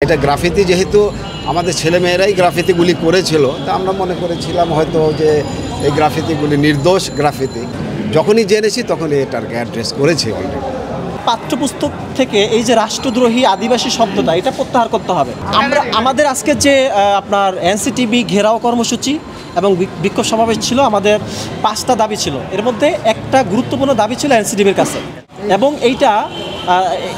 এটা গ্রাফিতি যেহেতু আমাদের ছেলেমেয়েরাই গ্রাফিতিগুলি করেছিল, তা আমরা মনে করেছিলাম হয়তো যে এই গ্রাফিতিগুলি নির্দোষ গ্রাফিতি। যখনই জেনেছি তখনই এটাকে অ্যাড্রেস করেছি অলরেডি। পাঠ্যপুস্তক থেকে এই যে রাষ্ট্রদ্রোহী আদিবাসী শব্দটা এটা প্রত্যাহার করতে হবে। আমাদের আজকে যে আপনার এনসিটিবি ঘেরাও কর্মসূচি এবং বিক্ষোভ সমাবেশ ছিল, আমাদের 5টা দাবি ছিল। এর মধ্যে একটা গুরুত্বপূর্ণ দাবি ছিল এনসিটিবির কাছে, এবং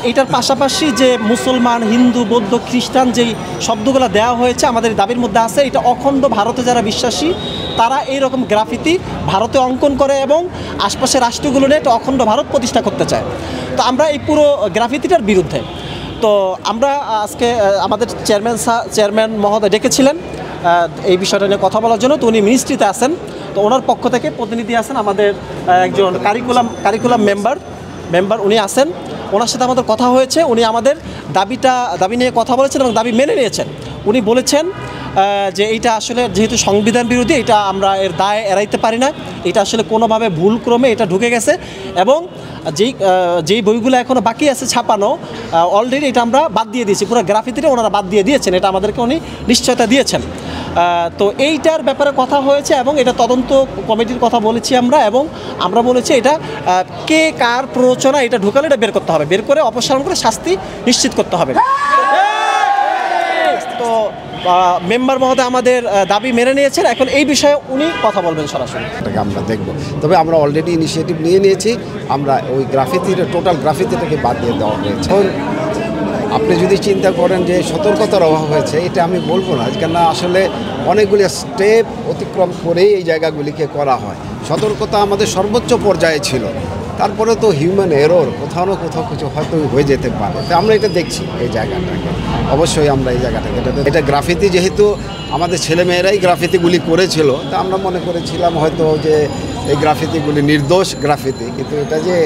এইটার পাশাপাশি যে মুসলমান, হিন্দু, বৌদ্ধ, খ্রিস্টান যেই শব্দগুলো দেওয়া হয়েছে আমাদের দাবির মধ্যে আছে, এটা অখণ্ড ভারতে যারা বিশ্বাসী তারা এইরকম গ্রাফিতি ভারতে অঙ্কন করে এবং আশপাশের রাষ্ট্রগুলো নিয়ে একটা অখণ্ড ভারত প্রতিষ্ঠা করতে চায়। তো আমরা এই পুরো গ্রাফিতিটার বিরুদ্ধে। তো আমরা আজকে আমাদের চেয়ারম্যান মহোদয় ডেকেছিলেন এই বিষয়টা নিয়ে কথা বলার জন্য। তো উনি মিনিস্ট্রিতে আছেন, তো ওনার পক্ষ থেকে প্রতিনিধি আছেন, আমাদের একজন কারিকুলাম মেম্বার উনি আছেন। ওনার সাথে আমাদের কথা হয়েছে, উনি আমাদের দাবি নিয়ে কথা বলেছেন এবং দাবি মেনে নিয়েছেন। উনি বলেছেন যে এইটা আসলে যেহেতু সংবিধান বিরোধী, এটা আমরা এর দায় এড়াইতে পারি না, এটা আসলে কোনোভাবে ভুলক্রমে এটা ঢুকে গেছে, এবং যেই বইগুলো এখনও বাকি আছে ছাপানো অলরেডি এটা আমরা বাদ দিয়ে দিয়েছি। পুরো গ্রাফিতিটা ওনারা বাদ দিয়ে দিয়েছেন, এটা আমাদেরকে উনি নিশ্চয়তা দিয়েছেন। তো এইটার ব্যাপারে কথা হয়েছে এবং এটা তদন্ত কমিটির কথা বলেছি আমরা, এবং আমরা বলেছি এটা কে কার প্ররোচনা এটা ঢুকালে এটা বের করতে হবে, বের করে অপসারণ করে শাস্তি নিশ্চিত করতে হবে। তো মেম্বার মহোদয় আমাদের দাবি মেনে নিয়েছেন, এখন এই বিষয়ে উনি কথা বলবেন সরাসরি। এটাকে আমরা দেখব, তবে আমরা অলরেডি ইনিশিয়েটিভ নিয়ে নিয়েছি। আমরা ওই টোটাল গ্রাফিতিটাকে বাদ দিয়ে দেওয়া হয়েছে। এখন আপনি যদি চিন্তা করেন যে সতর্কতার অভাব হয়েছে, এটা আমি বলবো না, কেন আসলে অনেকগুলি স্টেপ অতিক্রম করেই এই জায়গাগুলিকে করা হয়। সতর্কতা আমাদের সর্বোচ্চ পর্যায়ে ছিল, তারপরে তো হিউম্যান এরর কোথাও না কোথাও কিছু হয়তো হয়ে যেতে পারে। তো আমরা এটা দেখছি এই জায়গাটাকে, অবশ্যই আমরা এই জায়গাটাকে এটা গ্রাফিতি যেহেতু আমাদের ছেলেমেয়েরাই গ্রাফিতিগুলি করেছিল, তা আমরা মনে করেছিলাম হয়তো যে এই গ্রাফিতিগুলি নির্দোষ গ্রাফিতি, কিন্তু এটা যে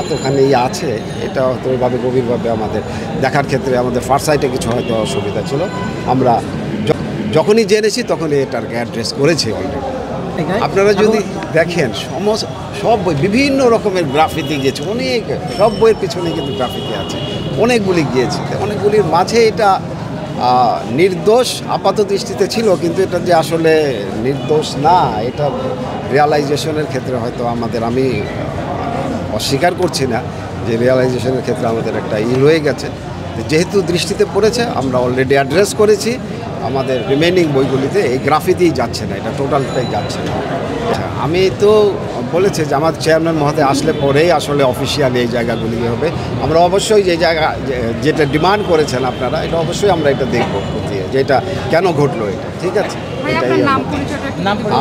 এতখানি আছে এটা হয়তো ওইভাবে গভীরভাবে আমাদের দেখার ক্ষেত্রে আমাদের ফারসাইটে কিছু হয়তো অসুবিধা ছিল। আমরা যখনই জেনেছি তখনই এটাকে অ্যাড্রেস করেছি অলরেডি। আপনারা যদি দেখেন সব বই বিভিন্ন রকমের গ্রাফিতি গিয়েছে, অনেক সব বইয়ের পিছনে কিন্তু গ্রাফিতি আছে, অনেকগুলি গিয়েছে। অনেকগুলির মাঝে এটা নির্দোষ আপাত দৃষ্টিতে ছিল, কিন্তু এটা যে আসলে নির্দোষ না, এটা রিয়ালাইজেশনের ক্ষেত্রে হয়তো আমি অস্বীকার করছি না যে রিয়ালাইজেশনের ক্ষেত্রে আমাদের একটা রয়ে গেছে। যেহেতু দৃষ্টিতে পড়েছে আমরা অলরেডি অ্যাড্রেস করেছি। আমাদের রিমেনিং বইগুলিতে এই গ্রাফিতিই যাচ্ছে না, এটা টোটালটাই যাচ্ছে না। আমি তো বলেছি যে আমার চেয়ারম্যান মহোদয় আসলে পরেই আসলে অফিসিয়ালি এই জায়গাগুলি হবে। আমরা অবশ্যই যে জায়গা যেটা ডিমান্ড করেছেন আপনারা, এটা অবশ্যই আমরা এটা দেখব যে এটা কেন ঘটলো এটা, ঠিক আছে। এটাই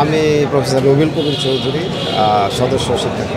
আমি প্রফেসর রবিউল কবির চৌধুরী, সদস্য শিক্ষক।